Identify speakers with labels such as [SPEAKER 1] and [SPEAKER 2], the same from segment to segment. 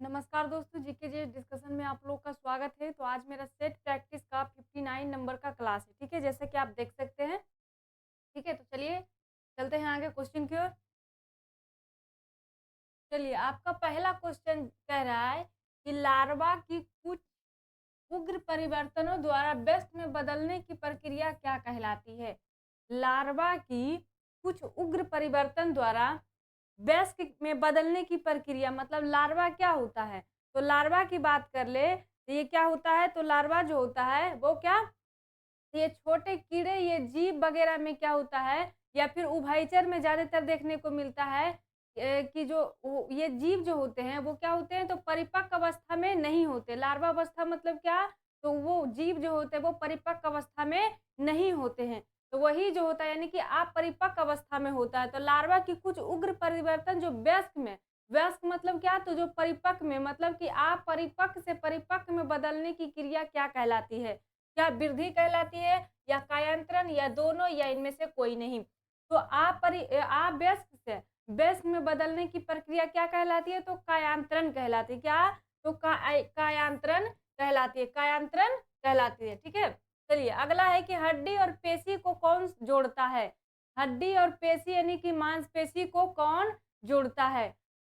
[SPEAKER 1] नमस्कार दोस्तों, जीके जी डिस्कशन में आप लोग का स्वागत है। तो आज मेरा सेट प्रैक्टिस का 59 नंबर का क्लास है, ठीक है? जैसे कि आप देख सकते हैं, ठीक है? तो चलिए चलते हैं आगे क्वेश्चन की ओर। चलिए, आपका पहला क्वेश्चन कह रहा है कि लार्वा की कुछ उग्र परिवर्तनों द्वारा व्यस्क में बदलने की प्रक्रिया क्या कहलाती है? लार्वा की कुछ उग्र परिवर्तन द्वारा वयस्क में बदलने की प्रक्रिया मतलब लार्वा क्या होता है? तो लार्वा की बात कर ले तो ये क्या होता है? तो लार्वा जो होता है वो क्या, ये छोटे कीड़े, ये जीव वगैरह में क्या होता है या फिर उभयचर में ज्यादातर देखने को मिलता है कि जो ये जीव जो होते हैं वो क्या होते हैं, तो परिपक्व अवस्था में नहीं होते। लार्वा अवस्था मतलब क्या, तो वो जीव जो होते हैं वो परिपक्व अवस्था में नहीं होते हैं। तो वही जो होता है यानी कि अपरिपक्व अवस्था में होता है। तो लार्वा की कुछ उग्र परिवर्तन जो वयस्क में, वयस्क मतलब क्या, तो जो परिपक्व में मतलब कि अपरिपक्व से परिपक्व में बदलने की क्रिया क्या कहलाती है? क्या वृद्धि कहलाती है या कायांतरण या दोनों या इनमें से कोई नहीं? तो अवयस्क से वयस्क में बदलने की प्रक्रिया क्या कहलाती है? तो कायांतरण कहलाती है। क्या? तो कायांतरण कहलाती है, कायांतरण कहलाती है। ठीक है, चलिए अगला है कि हड्डी और पेशी को कौन जोड़ता है? हड्डी और पेशी यानी कि मांसपेशी को कौन जोड़ता है?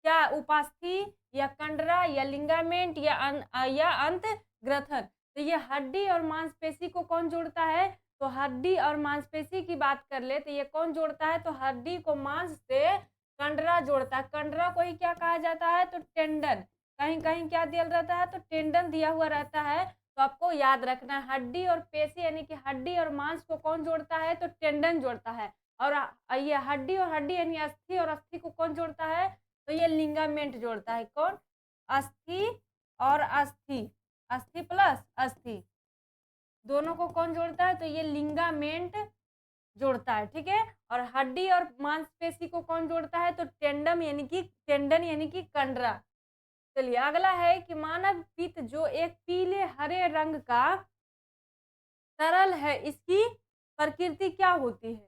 [SPEAKER 1] क्या उपास्थि या कंडरा या लिगामेंट या अंत ग्रथन? तो ये हड्डी और मांसपेशी को कौन जोड़ता है? तो हड्डी और मांसपेशी की बात कर ले तो ये कौन जोड़ता है? तो हड्डी को मांस से कंडरा जोड़ता है। कंडरा को ही क्या कहा जाता है? तो टेंडन। कहीं कहीं क्या दिया रहता है? तो टेंडन दिया हुआ रहता है। तो आपको याद रखना है हड्डी और पेशी यानी कि हड्डी और मांस को कौन जोड़ता है? तो टेंडन जोड़ता है। और ये हड्डी और हड्डी यानी अस्थि और अस्थि को कौन जोड़ता है? तो ये लिगामेंट जोड़ता है। कौन? अस्थि और अस्थि, अस्थि प्लस अस्थि दोनों को कौन जोड़ता है? तो ये लिगामेंट जोड़ता है। ठीक है, और हड्डी और मांसपेशी को कौन जोड़ता है? तो टेंडन यानी कि कंडरा। चलिए अगला है कि मानव पित्त जो एक पीले हरे रंग का तरल है, इसकी प्रकृति क्या होती है?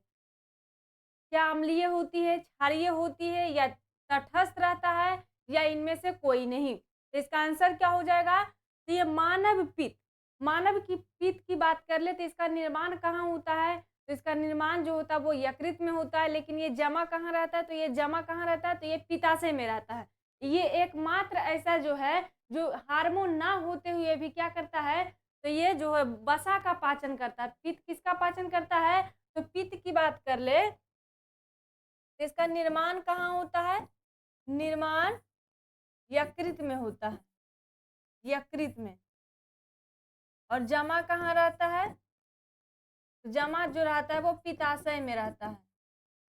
[SPEAKER 1] क्या अम्लीय होती है, क्षारीय होती है या तटस्थ रहता है या इनमें से कोई नहीं? तो इसका आंसर क्या हो जाएगा? तो ये मानव पित्त, मानव की पित्त की बात कर ले तो इसका निर्माण कहाँ होता है? तो इसका निर्माण जो होता है वो यकृत में होता है, लेकिन ये जमा कहाँ रहता है? तो ये जमा कहाँ रहता है? तो ये पित्ताशय में रहता है। ये एकमात्र ऐसा जो है जो हार्मोन ना होते हुए भी क्या करता है? तो ये जो है वसा का पाचन करता है। पित्त किसका पाचन करता है? तो पित्त की बात कर ले तो इसका निर्माण कहाँ होता है? निर्माण यकृत में होता है, यकृत में। और जमा कहाँ रहता है? जमा जो रहता है वो पित्ताशय में रहता है,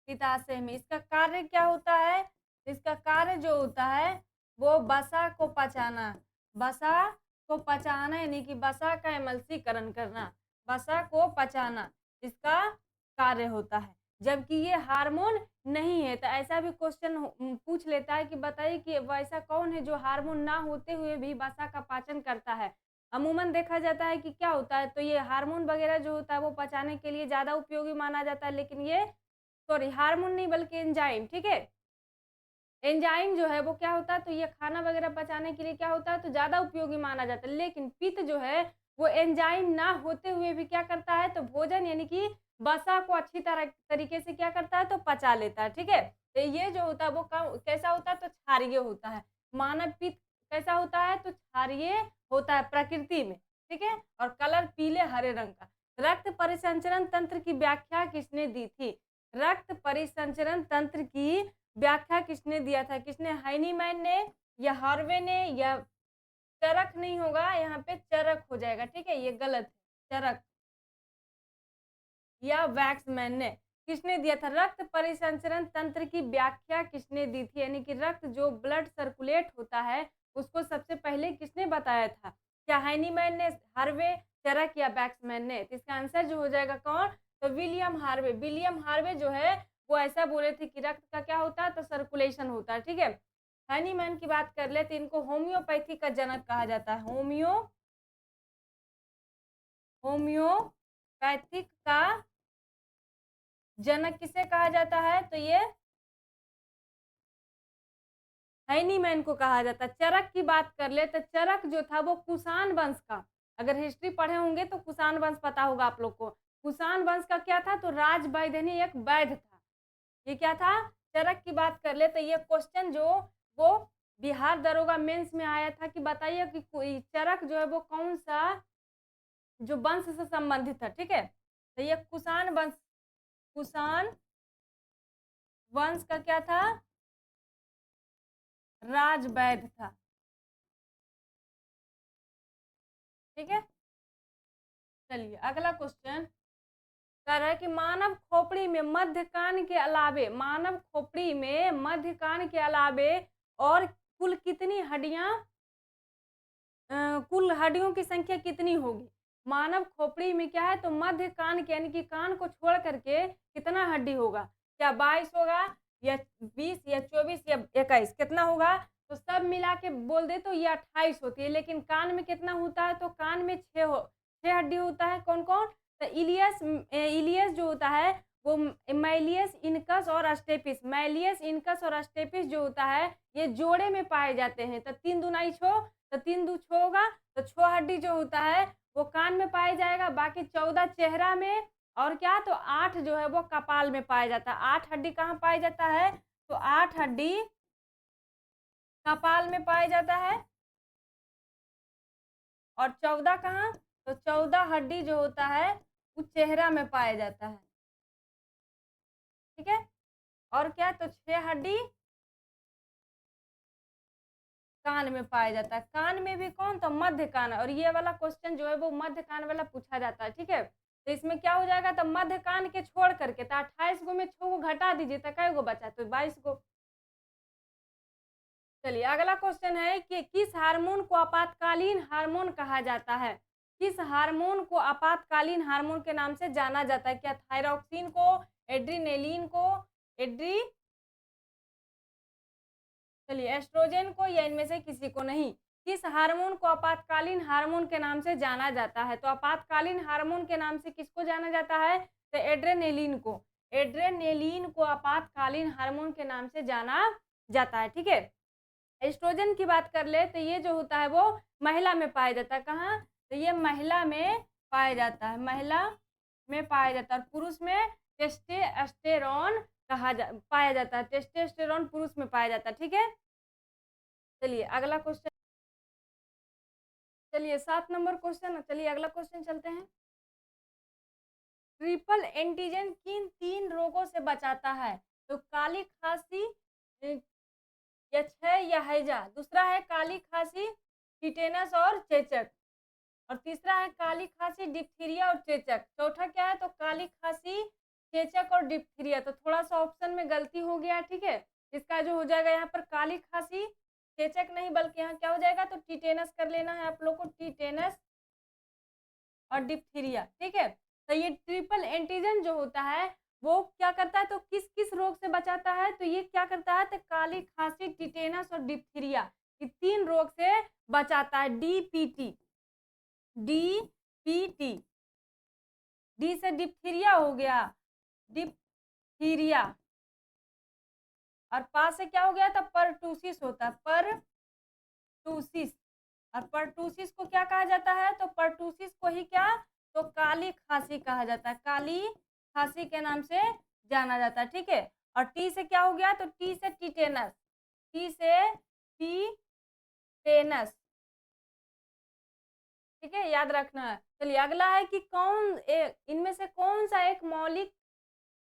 [SPEAKER 1] पित्ताशय में। इसका कार्य क्या होता है? इसका कार्य जो होता है वो वसा को पचाना, वसा को पचाना यानी कि वसा का एमल्सीकरण करना, वसा को पचाना इसका कार्य होता है। जबकि ये हार्मोन नहीं है। तो ऐसा भी क्वेश्चन पूछ लेता है कि बताइए कि वैसा कौन है जो हार्मोन ना होते हुए भी वसा का पाचन करता है? अमूमन देखा जाता है कि क्या होता है, तो ये हार्मोन वगैरह जो होता है वो पचाने के लिए ज्यादा उपयोगी माना जाता है, लेकिन ये सॉरी हार्मोन नहीं बल्कि एंजाइम। ठीक है, एंजाइम जो है वो क्या होता है, तो ये खाना वगैरह पचाने के लिए क्या होता है, तो ज्यादा उपयोगी माना जाता है। लेकिन पित्त जो है वो एंजाइम ना होते हुए भी क्या करता है, तो भोजन यानी कि वसा को अच्छी तरह तरीके से क्या करता है, तो पचा लेता है। ठीक है, तो ये जो होता है वो कैसा होता है, तो क्षारीय होता है। मानव पित्त कैसा होता है, तो क्षारीय होता है प्रकृति में। ठीक है, और कलर पीले हरे रंग का। रक्त परिसंचरण तंत्र की व्याख्या किसने दी थी? रक्त परिसंचरण तंत्र की व्याख्या किसने दिया था? किसने? हाइनीमैन ने या हार्वे ने या चरक नहीं होगा, यहाँ पे चरक हो जाएगा। ठीक है, ये गलत है। चरक या वैक्समैन ने किसने दिया था? रक्त परिसंचरण तंत्र की व्याख्या किसने दी थी? यानी कि रक्त जो ब्लड सर्कुलेट होता है उसको सबसे पहले किसने बताया था? क्या हाइनीमैन ने, हार्वे, चरक या वैक्समैन ने? तो इसका आंसर जो हो जाएगा कौन? तो विलियम हार्वे। विलियम हार्वे जो है वो ऐसा बोले थे कि रक्त का क्या होता है, तो सर्कुलेशन होता है। ठीक है, हाइनीमैन की बात कर ले तो इनको होम्योपैथी का जनक कहा जाता है। होम्योपैथिक का जनक किसे कहा जाता है? तो ये हैनीमैन को कहा जाता है। चरक की बात कर ले तो चरक जो था वो कुषाण वंश का, अगर हिस्ट्री पढ़े होंगे तो कुषाण वंश पता होगा आप लोग को। कुषाण वंश का क्या था, तो राज वैद्य यानी एक वैद्य था। ये क्या था, चरक की बात कर ले तो ये क्वेश्चन जो वो बिहार दरोगा मेंस में आया था कि बताइए कि कोई चरक जो है वो कौन सा जो वंश से संबंधित है, ठीक है। तो ये कुषाण वंश, कुषाण वंश का क्या था, राजवैद्य था, ठीक है। चलिए अगला क्वेश्चन कह रहा है कि मानव खोपड़ी में मध्य कान के अलावे, मानव खोपड़ी में मध्य कान के अलावे और कुल कितनी हड्डियां, कुल हड्डियों की संख्या कितनी होगी। मानव खोपड़ी में क्या है, तो मध्य कान के यानी कि कान को छोड़ करके कितना हड्डी होगा, क्या 22 होगा या 20 या 24 या 21, कितना होगा। तो सब मिला के बोल दे तो ये 28 होती है, लेकिन कान में कितना होता है, तो कान में 6 हड्डी होता है। कौन कौन, तो इलियस, इलियस जो होता है वो मैलियस, इनकस और अस्टेपिस, मैलियस, इनकस और अस्टेपिस जो होता है ये जोड़े में पाए जाते हैं। तो 3 दूना 6, तो 3 दू 6 होगा, तो 6 हड्डी जो होता है वो कान में पाया जाएगा, बाकी 14 चेहरा में, और क्या, तो 8 जो है वो कपाल में पाया जाता है। 8 हड्डी कहाँ पाया जाता है, तो 8 हड्डी कपाल में पाया जाता है, और 14 कहाँ, तो 14 हड्डी जो होता है वो चेहरा में पाया जाता है, ठीक है। और क्या, तो 6 हड्डी कान में पाया जाता है। कान में भी कौन, तो मध्य कान, और ये वाला क्वेश्चन जो है वो मध्य कान वाला पूछा जाता है, ठीक है। तो इसमें क्या हो जाएगा, तो मध्य कान के छोड़ करके, तो 28 गो में 6 गो घटा दीजिए तो कै गो बचा, तो 22 गो। चलिए अगला क्वेश्चन है कि किस हार्मोन को आपातकालीन हार्मोन कहा जाता है। किस हार्मोन को आपातकालीन हार्मोन के नाम से जाना जाता है, क्या थायरॉक्सिन को, एड्रीनेलिन को, एड्री चलिए एस्ट्रोजन को, या इनमें से किसी को नहीं। किस हार्मोन को आपातकालीन हार्मोन के नाम से जाना जाता है, तो आपातकालीन हार्मोन के नाम से किसको जाना जाता है, तो एड्रेनेलिन को, एड्रेनेलिन को आपातकालीन हार्मोन के नाम से जाना जाता है, ठीक है। एस्ट्रोजन की बात कर ले तो ये जो होता है वो महिला में पाया जाता है, कहाँ, तो ये महिला में पाया जाता है, महिला में पाया जाता है, और पुरुष में टेस्टोस्टेरोन पाया जाता है, टेस्टोस्टेरोन पुरुष में पाया जाता है, ठीक है। चलिए अगला क्वेश्चन, चलिए 7 नंबर क्वेश्चन, चलिए अगला क्वेश्चन चलते हैं। ट्रिपल एंटीजन किन 3 रोगों से बचाता है, तो काली खांसी, या 6 या हैजा, दूसरा है काली खांसी, टिटेनस और चेचक, और तीसरा है काली खांसी, डिप्थीरिया और चेचक, चौथा क्या है, तो काली खांसी, चेचक और डिप्थीरिया। तो थोड़ा सा ऑप्शन में गलती हो गया, ठीक है। इसका जो हो जाएगा यहाँ पर काली खांसी, चेचक नहीं बल्कि यहाँ क्या हो जाएगा, तो टिटेनस कर लेना है आप लोग को, टिटेनस और डिप्थीरिया, ठीक है। तो ये ट्रिपल एंटीजन जो होता है वो क्या करता है, तो किस किस रोग से बचाता है, तो ये क्या करता है, तो काली खांसी, टिटेनस और डिप्थीरिया, ये 3 रोग से बचाता है। डीपीटी, डीपीटी, डी से डिप्थीरिया हो गया, डिप्थीरिया, और पा से क्या हो गया था, परटूसिस होता है, परटूसिस, और परटूसिस को क्या कहा जाता है, तो परटूसिस को ही क्या, तो काली खांसी कहा जाता है, काली खांसी के नाम से जाना जाता है, ठीक है। और टी से क्या हो गया, तो टी से टिटेनस, टी से टिटेनस, ठीक है, याद रखना है। चलिए अगला है कि इनमें से कौन सा एक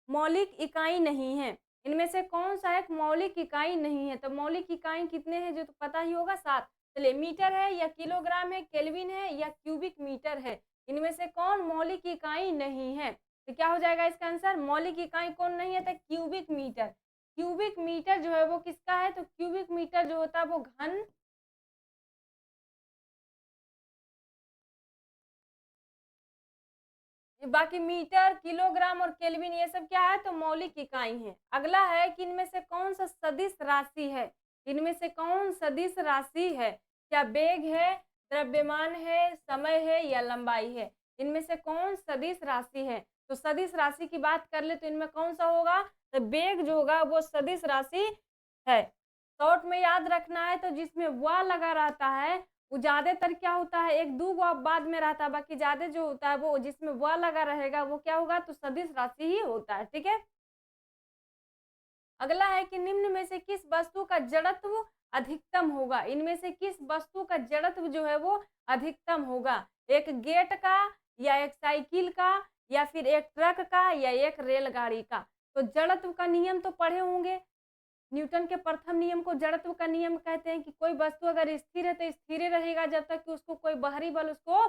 [SPEAKER 1] मौलिक इकाई नहीं है, इनमें से कौन सा एक मौलिक इकाई नहीं है, तो मौलिक इकाई कितने हैं जो तो पता ही होगा, 7। चलिए मीटर है या किलोग्राम है, केल्विन है या क्यूबिक मीटर है, इनमें से कौन मौलिक इकाई नहीं है, तो क्या हो जाएगा इसका आंसर, मौलिक इकाई कौन नहीं है, तो क्यूबिक मीटर। क्यूबिक मीटर जो है वो किसका है, तो क्यूबिक मीटर जो होता है वो घन, बाकी मीटर, किलोग्राम और केल्विन ये सब क्या है, तो मौलिक इकाई है। अगला है कि इनमें से कौन सा सदिश राशि है, इनमें से कौन सदिश राशि है, क्या वेग है, द्रव्यमान है, समय है या लंबाई है, इनमें से कौन सदिश राशि है। तो सदिश राशि की बात कर ले तो इनमें कौन सा होगा, तो वेग जो होगा वो सदिश राशि है। शॉर्ट में याद रखना है तो जिसमें व लगा रहता है वो ज्यादातर क्या होता है, एक दो व बाद में रहता है, बाकी ज्यादा जो होता है वो जिसमें व लगा रहेगा वो क्या होगा, तो सदिश राशि ही होता है। ठीक है। अगला है कि निम्न में से किस वस्तु का जड़त्व अधिकतम होगा, इनमें से किस वस्तु का जड़त्व जो है वो अधिकतम होगा, एक गेट का या एक साइकिल का या फिर एक ट्रक का या एक रेलगाड़ी का। तो जड़त्व का नियम तो पढ़े होंगे, न्यूटन के प्रथम नियम को जड़त्व का नियम कहते हैं कि कोई वस्तु अगर स्थिर है तो स्थिर रहेगा जब तक कि उसको कोई बाहरी बल उसको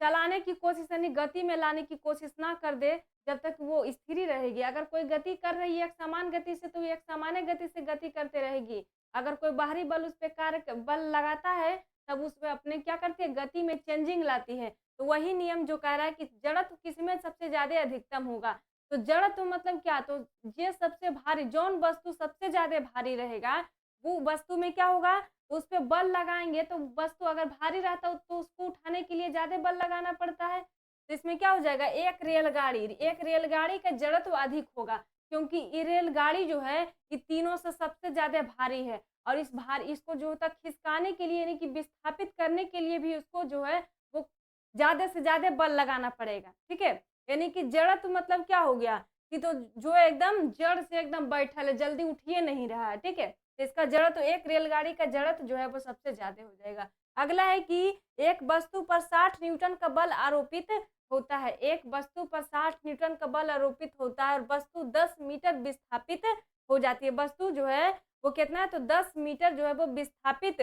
[SPEAKER 1] चलाने की कोशिश यानी गति में लाने की कोशिश ना कर दे, जब तक वो स्थिर ही रहेगी। अगर कोई गति कर रही है एक समान गति से तो एक सामान्य गति से गति करते रहेगी। अगर कोई बाहरी बल उस पे कार्य बल लगाता है तब उसमें अपने क्या करती है, गति में चेंजिंग लाती है। तो वही नियम जो कह रहा है कि जड़त्व किसमें सबसे ज्यादा अधिकतम होगा। तो जड़त्व मतलब क्या, तो ये सबसे भारी जौन वस्तु सबसे ज्यादा भारी रहेगा वो वस्तु में क्या होगा, तो उस पे बल लगाएंगे तो वस्तु अगर भारी रहता है तो उसको उठाने के लिए ज्यादा बल लगाना पड़ता है। तो इसमें क्या हो जाएगा, एक रेलगाड़ी का जड़त्व अधिक होगा क्योंकि ये रेलगाड़ी जो है ये तीनों से सबसे ज्यादा भारी है और इस इसको जो होता है खिसकाने के लिए यानी कि विस्थापित करने के लिए भी उसको जो है वो ज्यादा से ज्यादा बल लगाना पड़ेगा। ठीक है। यानी कि जड़त्व मतलब क्या हो गया कि तो जो एकदम जड़ से एकदम बैठल है, जल्दी उठिए नहीं रहा है। ठीक है। तो इसका जड़त्व एक रेलगाड़ी का जड़त्व जो है वो सबसे ज्यादा हो जाएगा। अगला है कि एक वस्तु पर 60 न्यूटन का बल आरोपित होता है, एक वस्तु पर 60 न्यूटन का बल आरोपित होता है और वस्तु 10 मीटर विस्थापित हो जाती है। वस्तु जो है वो कितना है, तो 10 मीटर जो है वो विस्थापित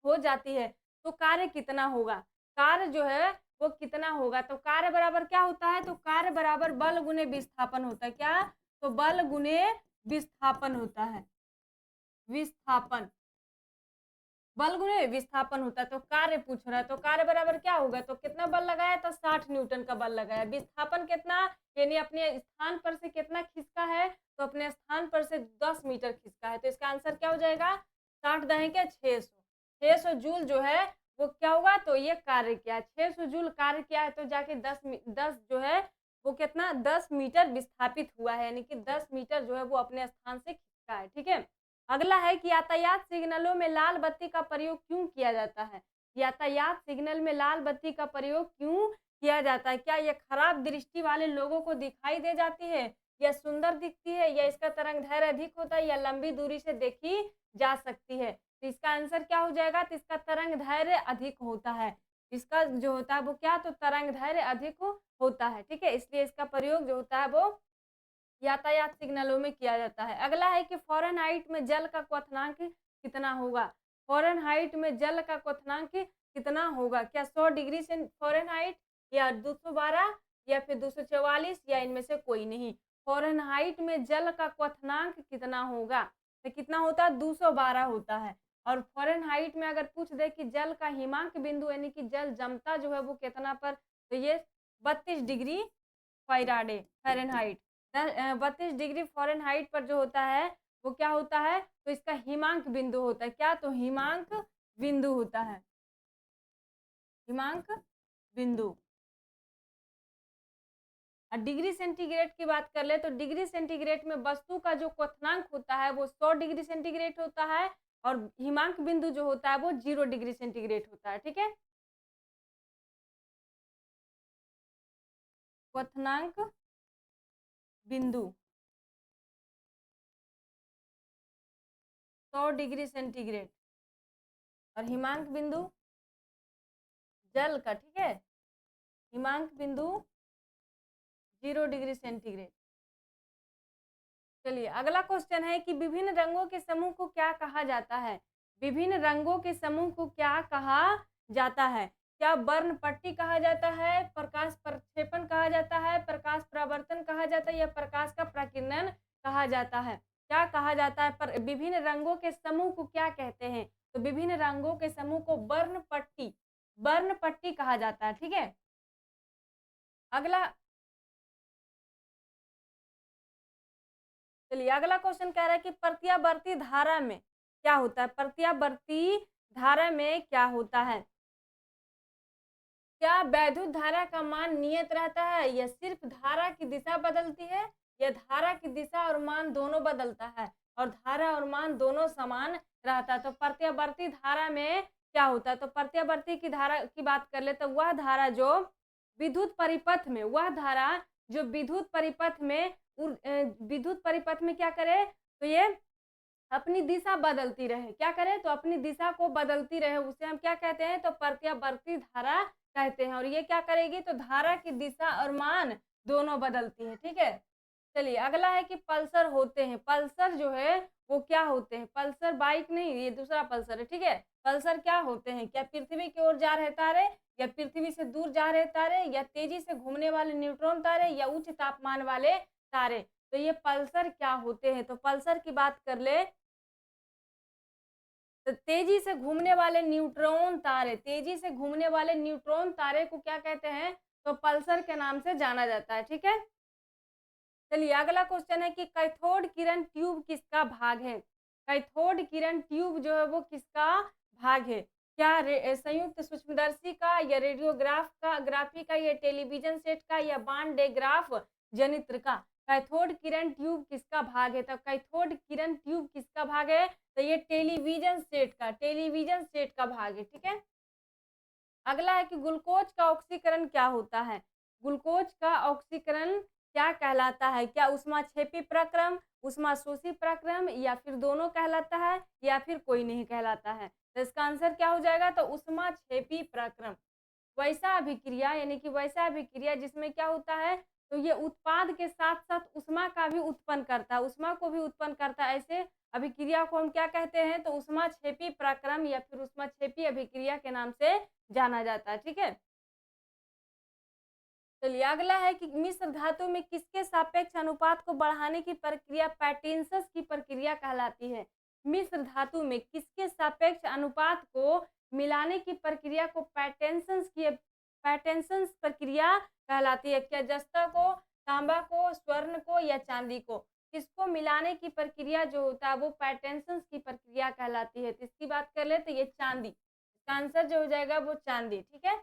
[SPEAKER 1] हो जाती है। तो कार्य कितना होगा, कार्य जो है वो कितना होगा, तो कार्य बराबर क्या होता है, तो कार्य बराबर बल गुने विस्थापन होता है। क्या, तो बल गुने विस्थापन होता है, विस्थापन, बल गुने विस्थापन होता है। तो कार्य पूछ रहा है तो कार्य बराबर क्या होगा, तो कितना बल लगाया, तो 60 न्यूटन का बल लगाया। विस्थापन कितना, यानी अपने स्थान पर से कितना खिसका है, तो अपने स्थान पर से 10 मीटर खिसका है। तो इसका आंसर क्या हो जाएगा, 60 दहें क्या 600 जूल जो है वो क्या होगा, तो ये कार्य किया 600 जूल कार्य किया है तो जाके 10 जो है वो कितना 10 मीटर विस्थापित हुआ है, यानी कि 10 मीटर जो है वो अपने स्थान से खिसका है। ठीक है। अगला है कि यातायात सिग्नलों में लाल बत्ती का प्रयोग क्यों किया जाता है, यातायात सिग्नल में लाल बत्ती का प्रयोग क्यों किया जाता है, क्या यह खराब दृष्टि वाले लोगों को दिखाई दे जाती है, या सुंदर दिखती है, या इसका तरंग दैर्घ्य अधिक होता है, या लंबी दूरी से देखी जा सकती है। तो इसका आंसर क्या हो जाएगा, तो इसका तरंग दैर्घ्य अधिक होता है, इसका जो होता है वो क्या, तो तरंग दैर्घ्य अधिक होता है। ठीक है। इसलिए इसका प्रयोग जो होता है वो यातायात सिग्नलों में किया जाता है। अगला है कि फ़ारेनहाइट में जल का क्वथनांक कितना होगा, फ़ारेनहाइट में जल का क्वथनांक कितना होगा, क्या 100 डिग्री से फ़ारेनहाइट या 212 या फिर 244 या इनमें से कोई नहीं। फ़ारेनहाइट में जल का क्वथनांक कितना होगा, तो कितना होता है 212 होता है। और फ़ारेनहाइट में अगर पूछ दे कि जल का हिमांक बिंदु यानी कि जल जमता जो है वो कितना पर, तो ये 32 डिग्री फ़ारेनहाइट, 32 डिग्री फ़ारेनहाइट पर जो होता है वो क्या होता है, तो इसका हिमांक बिंदु होता है। क्या, तो हिमांक बिंदु होता है, हिमांक बिंदु। और डिग्री सेंटीग्रेड की बात कर ले तो डिग्री सेंटीग्रेड में वस्तु का जो क्वथनांक होता है वो 100 डिग्री सेंटीग्रेड होता है और हिमांक बिंदु जो होता है वो 0 डिग्री सेंटीग्रेड होता है। ठीक है। क्वथनांक बिंदु 100 डिग्री सेंटीग्रेड और हिमांक बिंदु जल का, ठीक है, हिमांक बिंदु 0 डिग्री सेंटीग्रेड। चलिए अगला क्वेश्चन है कि विभिन्न रंगों के समूह को क्या कहा जाता है, विभिन्न रंगों के समूह को क्या कहा जाता है, क्या वर्ण पट्टी कहा जाता है, प्रकाश प्रक्षेपण कहा जाता है, प्रकाश परावर्तन कहा जाता है, या प्रकाश का प्रकीर्णन कहा जाता है, क्या कहा जाता है, पर विभिन्न रंगों के समूह को क्या कहते हैं, तो विभिन्न रंगों के समूह को वर्ण पट्टी कहा जाता है। ठीक है। अगला, चलिए अगला क्वेश्चन कह रहा है कि प्रत्यावर्ती धारा में क्या होता है, प्रत्यावर्ती धारा में क्या होता है, क्या वैद्युत धारा का मान नियत रहता है, या सिर्फ धारा की दिशा बदलती है, या धारा की दिशा और मान दोनों बदलता है, और धारा और मान दोनों समान रहता है। तो प्रत्यावर्ती धारा में क्या होता है, तो प्रत्यावर्ती की धारा की बात कर ले तो वह धारा जो विद्युत परिपथ में, वह धारा जो विद्युत परिपथ में विद्युत परिपथ में क्या करे, तो ये अपनी दिशा बदलती रहे, क्या करे, तो अपनी दिशा को बदलती रहे, उसे हम क्या कहते हैं, तो प्रत्यावर्ती धारा कहते हैं। और ये क्या करेगी, तो धारा की दिशा और मान दोनों बदलती है। ठीक है, चलिए अगला है कि पल्सर होते हैं। पल्सर जो है वो क्या होते हैं, पल्सर बाइक नहीं, ये दूसरा पल्सर है। ठीक है, पल्सर क्या होते हैं, क्या पृथ्वी की ओर जा रहे तारे, या पृथ्वी से दूर जा रहे तारे, या तेजी से घूमने वाले न्यूट्रॉन तारे, या उच्च तापमान वाले तारे। तो ये पल्सर क्या होते हैं, तो पल्सर की बात कर ले तो तेजी से घूमने वाले न्यूट्रॉन तारे, तेजी से घूमने वाले न्यूट्रॉन तारे को क्या कहते हैं, तो पल्सर के नाम से जाना जाता है। ठीक है, चलिए अगला क्वेश्चन है कि कैथोड किरण ट्यूब किसका भाग है। कैथोड किरण ट्यूब जो है वो किसका भाग है, क्या संयुक्त सूक्ष्मदर्शी का, या रेडियोग्राफ का, ग्राफी का, या टेलीविजन सेट का, या बांडेग्राफ जनित्र का। कैथोड किरण ट्यूब किसका भाग है, तो कैथोड किरण ट्यूब किसका भाग है, तो ये टेलीविजन सेट का, टेलीविजन सेट का भाग है। ठीक है, अगला है कि ग्लूकोज का ऑक्सीकरण क्या होता है। ग्लूकोज का ऑक्सीकरण क्या कहलाता है, क्या ऊष्माक्षेपी प्रक्रम, ऊष्माशोषी प्रक्रम, या फिर दोनों कहलाता है, या फिर कोई नहीं कहलाता है। तो इसका आंसर क्या हो जाएगा, तो ऊष्माक्षेपी प्रक्रम। वैसा अभिक्रिया यानी कि वैसा अभिक्रिया जिसमें क्या होता है, तो ये उत्पाद के साथ साथ ऊष्मा का भी उत्पन्न करता है, ऊष्मा को भी उत्पन्न करता है। ऐसे अभिक्रिया को हम क्या कहते हैं, तो ऊष्माक्षेपी प्रक्रम या फिर ऊष्माक्षेपी अभिक्रिया के नाम से जाना जाता है। ठीक है, चलिए अगला है कि मिश्र धातु में किसके सापेक्ष अनुपात को बढ़ाने की प्रक्रिया पैटिंसस की प्रक्रिया कहलाती है। मिश्र धातु में किसके सापेक्ष अनुपात को मिलाने की प्रक्रिया को पैटेंसन्स प्रक्रिया कहलाती है। क्या जस्ता को, तांबा को, स्वर्ण को, या चांदी को, किसको मिलाने की प्रक्रिया जो होता है वो पैटेंसन्स की प्रक्रिया कहलाती है। तो इसकी बात कर ले तो ये चांदी, इसका आंसर जो हो जाएगा वो चांदी। ठीक है,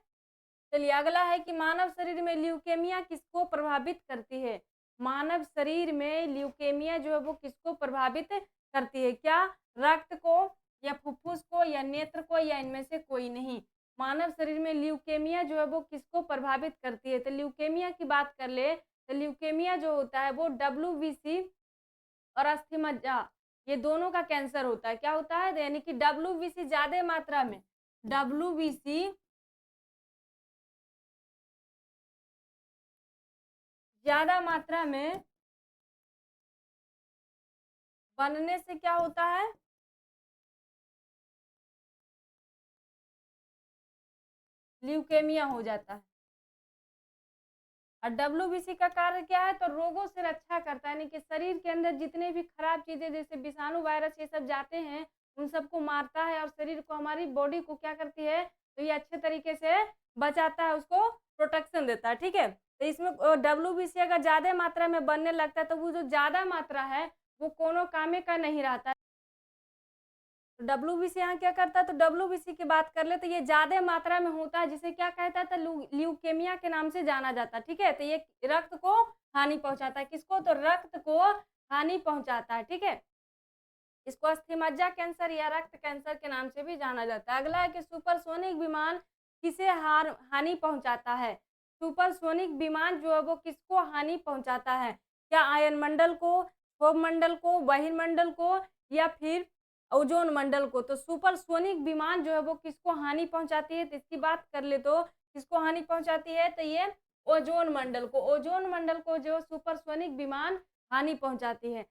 [SPEAKER 1] चलिए अगला है कि मानव शरीर में ल्यूकेमिया किसको प्रभावित करती है। मानव शरीर में ल्यूकेमिया जो है वो किसको प्रभावित करती है, क्या रक्त को, या फुफ्फुस को, या नेत्र को, या इनमें से कोई नहीं। मानव शरीर में ल्यूकेमिया जो है वो किसको प्रभावित करती है, तो ल्यूकेमिया की बात कर ले तो ल्यूकेमिया जो होता है वो WBC और अस्थिमज्जा ये दोनों का कैंसर होता है। क्या होता है, यानी कि WBC ज्यादा मात्रा में, WBC ज्यादा मात्रा में बनने से क्या होता है, ल्यूकेमिया हो जाता है। और WBC का कार्य क्या है, तो रोगों से रक्षा करता है, यानी कि शरीर के अंदर जितने भी खराब चीजें जैसे विषाणु वायरस ये सब जाते हैं उन सबको मारता है और शरीर को, हमारी बॉडी को क्या करती है, तो ये अच्छे तरीके से बचाता है, उसको प्रोटेक्शन देता है। ठीक है, तो इसमें WBC अगर ज्यादा मात्रा में बनने लगता है तो वो जो ज्यादा मात्रा है वो कोनो कामे का नहीं रहता है। WBC यहाँ क्या करता है, तो WBC की बात कर ले तो ये ज्यादा मात्रा में होता है, जिसे क्या कहता है, तो ल्यूकेमिया के नाम से जाना जाता है। ठीक है, तो ये रक्त को हानि पहुंचाता है, किसको, तो रक्त को हानि पहुंचाता है। ठीक है, इसको अस्थिमज्जा कैंसर या रक्त कैंसर के नाम से भी जाना जाता है। अगला है कि सुपरसोनिक विमान किसे हानि पहुंचाता है। सुपरसोनिक विमान जो है वो किसको हानि पहुंचाता है, क्या आयन मंडल को, क्षोभ मंडल को, बहिर्मंडल को, या फिर ओजोन मंडल को। तो सुपरसोनिक विमान जो है वो किसको हानि पहुंचाती है, तो इसकी बात कर ले तो किसको हानि पहुंचाती है, तो ये ओजोन मंडल को, ओजोन मंडल को जो सुपरसोनिक विमान हानि पहुंचाती है।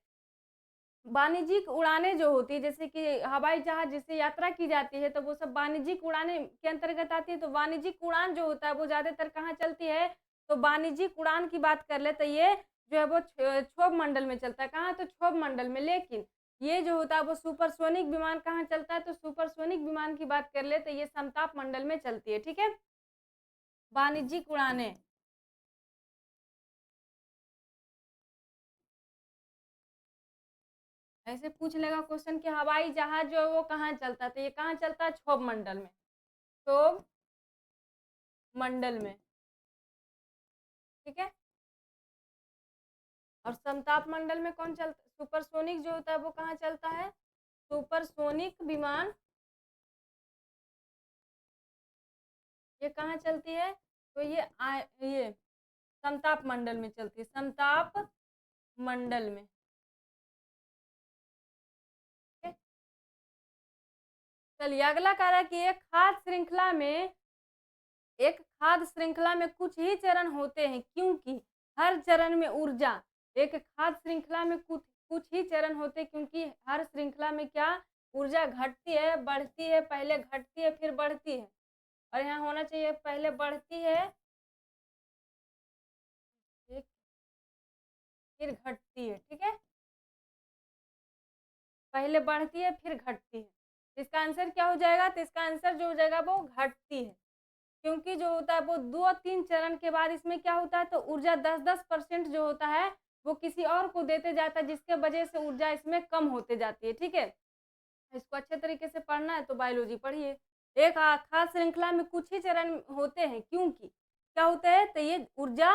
[SPEAKER 1] वाणिज्यिक उड़ानें जो होती है जैसे कि हवाई जहाज जिससे यात्रा की जाती है तो वो सब वाणिज्यिक उड़ानें के अंतर्गत आती है। तो वाणिज्यिक उड़ान जो होता है वो ज्यादातर कहाँ चलती है, तो वाणिज्यिक उड़ान की बात कर ले तो ये जो है वो क्षोभ मंडल में चलता है। कहाँ, तो क्षोभ मंडल में। लेकिन ये जो होता है वो सुपरसोनिक विमान कहाँ चलता है, तो सुपरसोनिक विमान की बात कर ले तो ये समताप मंडल में चलती है। ठीक है, वाणिज्यिक उड़ानें। ऐसे पूछ लेगा क्वेश्चन कि हवाई जहाज जो है वो कहाँ चलता है, तो ये कहाँ चलता है, क्षोभ मंडल में, क्षोभ मंडल में। ठीक है, और समताप मंडल में कौन चलता, सुपरसोनिक जो होता है वो कहाँ चलता है? सुपरसोनिक विमान ये कहाँ चलती है? तो ये समताप मंडल में चलती है, समताप मंडल में। चलिए अगला कह रहा है कि एक खाद्य श्रृंखला में कुछ ही चरण होते हैं क्योंकि हर चरण में ऊर्जा एक खाद्य श्रृंखला में कुछ ही चरण होते हैं क्योंकि हर श्रृंखला में क्या ऊर्जा घटती है, बढ़ती है, पहले घटती है फिर बढ़ती है। और यहाँ होना चाहिए पहले बढ़ती है फिर घटती है। ठीक है, पहले बढ़ती है फिर घटती है। इसका आंसर क्या हो जाएगा? तो इसका आंसर जो हो जाएगा वो घटती है, क्योंकि जो होता है वो 2-3 चरण के बाद इसमें क्या होता है, तो ऊर्जा 10-10% जो होता है वो किसी और को देते जाता है, जिसके वजह से ऊर्जा इसमें कम होते जाती है। ठीक है, इसको अच्छे तरीके से पढ़ना है तो बायोलॉजी पढ़िए। एक खास श्रृंखला में कुछ ही चरण होते हैं क्योंकि क्या होता है, तो ये ऊर्जा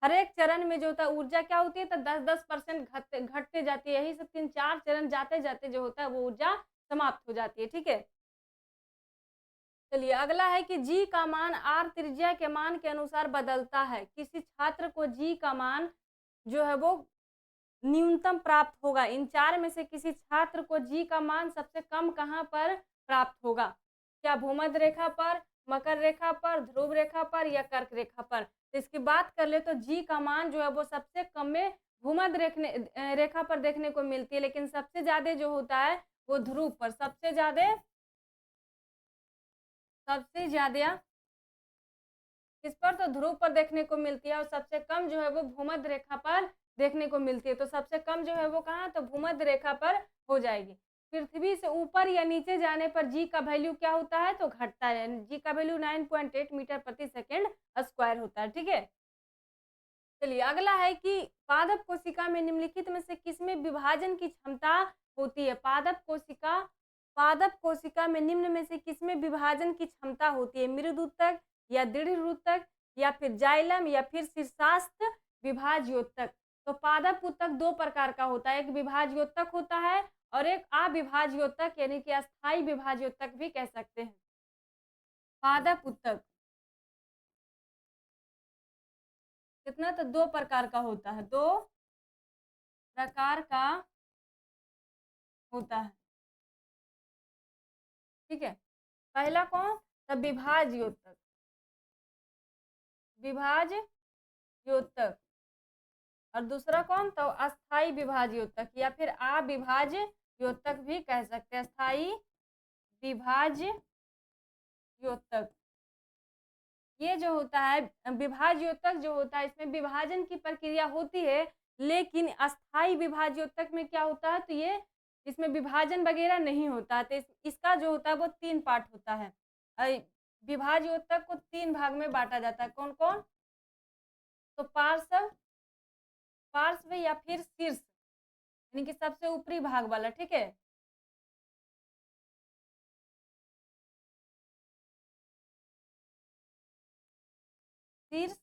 [SPEAKER 1] हर एक चरण में जो होता है ऊर्जा क्या होती है, तो 10-10% घटते जाती है। यही सब 3-4 चरण जाते जाते जो होता है वो ऊर्जा समाप्त हो जाती है। ठीक है, चलिए अगला है कि जी का मान आर त्रिज्या के मान के अनुसार बदलता है। किसी छात्र को जी का मान जो है वो न्यूनतम प्राप्त होगा। इन चार में से किसी छात्र को जी का मान सबसे कम कहाँ पर प्राप्त होगा? क्या भूमध्य रेखा पर, मकर रेखा पर, ध्रुव रेखा पर या कर्क रेखा पर? तो इसकी बात कर ले तो जी का मान जो है वो सबसे कम में भूमध्य रेखा पर देखने को मिलती है, लेकिन सबसे ज्यादा जो होता है वो ध्रुव पर, सबसे ज्यादा किस पर, तो ध्रुव पर देखने को मिलती है। और सबसे कम जो है वो भूमध्य रेखा पर देखने को मिलती है। तो सबसे कम जो है वो कहाँ, तो भूमध्य रेखा पर हो जाएगी। पृथ्वी से ऊपर या नीचे जाने पर जी का वैल्यू क्या होता है, तो घटता है। जी का वैल्यू 9.8 मीटर प्रति सेकेंड स्क्वायर होता है। ठीक है, चलिए अगला है कि पादप कोशिका में निम्नलिखित में से किसमें विभाजन की क्षमता होती है? पादप कोशिका में निम्न में से किसमें विभाजन की क्षमता होती है? मृदुतक या दृढ़ या फिर जाइलम या फिर शीर्षास्थ विभाज्योतक? तो पादप ऊतक दो प्रकार का होता है, एक विभाज्योतक होता है और एक अविभाज्योतक यानी कि अस्थायी विभाज्योतक भी कह सकते हैं। पादप ऊतक कितना, तो दो प्रकार का होता है, दो प्रकार का होता है। ठीक है, पहला कौन, तो विभाज योतक और दूसरा कौन, तो अस्थाई विभाज योतक या फिर अविभाज योतक भी कह सकते हैं। अस्थाई विभाज योतक ये जो होता है, विभाज योतक जो होता है इसमें विभाजन की प्रक्रिया होती है, लेकिन अस्थाई विभाज योतक में क्या होता है, तो ये इसमें विभाजन वगैरह नहीं होता है। तो इसका जो होता है वो 3 पार्ट होता है। विभाज योतक को 3 भाग में बांटा जाता है। कौन कौन, तो पार्श्व या फिर शीर्ष यानी कि सबसे ऊपरी भाग वाला। ठीक है, शीर्ष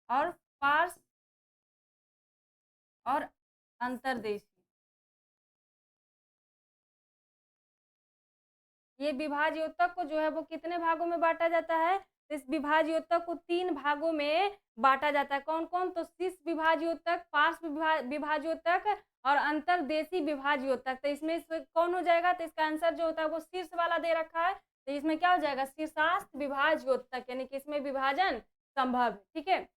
[SPEAKER 1] और पार्श्व और अंतर्देशीय। ये विभाज्य योतक को जो है वो कितने भागों में बांटा जाता है, तो इस विभाज्य योतक को 3 भागों में बांटा जाता है। कौन कौन, तो शीर्ष विभाज्य योतक, पार्श्व विभाज्य योतक और अंतर्देशीय विभाज्य योतक। तो इसमें कौन हो जाएगा, तो इसका आंसर जो होता है वो शीर्ष वाला दे रखा है, तो इसमें क्या हो जाएगा, शीर्षास्थ विभाज्य योतक यानी कि इसमें विभाजन संभव है। ठीक है,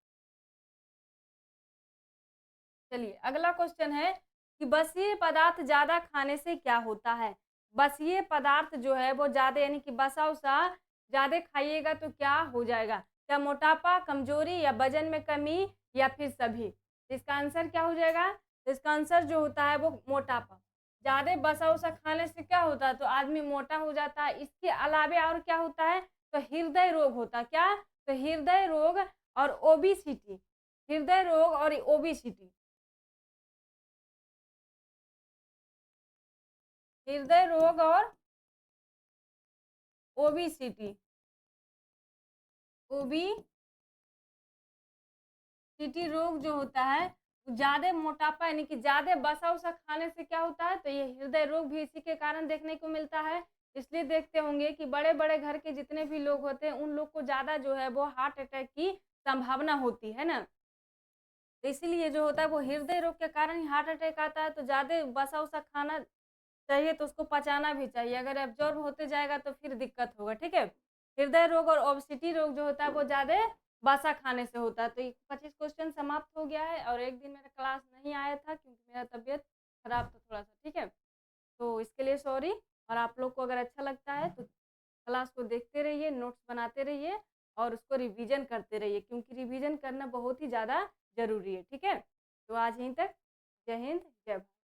[SPEAKER 1] चलिए अगला क्वेश्चन है कि बसीय पदार्थ ज्यादा खाने से क्या होता है? बसीय पदार्थ जो है वो ज्यादा यानी कि बसा उसा ज्यादा खाइएगा तो क्या हो जाएगा? क्या मोटापा, कमजोरी या वजन में कमी या फिर सभी? तो इसका आंसर क्या हो जाएगा, तो इसका आंसर जो होता है वो मोटापा। ज्यादा बसा उसा खाने से क्या होता है, तो आदमी मोटा हो जाता है। इसके अलावे और क्या होता है, तो हृदय रोग होता है। क्या, तो हृदय रोग और ओबिसिटी, हृदय रोग और ओबिसिटी, हृदय रोग और ओबिसिटी, ओबिसिटी रोग जो होता है ज़्यादा मोटापा यानी कि ज़्यादा वसा-वसा खाने से क्या होता है, तो ये हृदय रोग भी इसी के कारण देखने को मिलता है। इसलिए देखते होंगे कि बड़े-बड़े घर के जितने भी लोग होते हैं, उन लोग को ज़्यादा जो है वो हार्ट अटैक की संभावना होती है ना। तो इसीलिए जो होता है वो हृदय रोग के कारण ही हार्ट अटैक आता है, तो ज़्यादा वसा-वसा खाना चाहिए तो उसको पचाना भी चाहिए। अगर एब्ज़ॉर्ब होते जाएगा तो फिर दिक्कत होगा, ठीक है? हृदय रोग और ओबेसिटी रोग जो होता है वो ज़्यादा वसा खाने से होता है। तो ये 25 क्वेश्चन समाप्त हो गया है और एक दिन मेरा क्लास नहीं आया था क्योंकि मेरा तबीयत खराब था थोड़ा-सा, ठीक है? तो इसके लिए सॉरी। और आप लोग को अगर अच्छा लगता है तो क्लास को देखते रहिए, नोट्स बनाते रहिए और उसको रिवीजन करते रहिए क्योंकि रिवीजन करना बहुत ही ज़्यादा ज़रूरी है, ठीक है? तो आज यहीं तक। जय हिंद, जय भारत।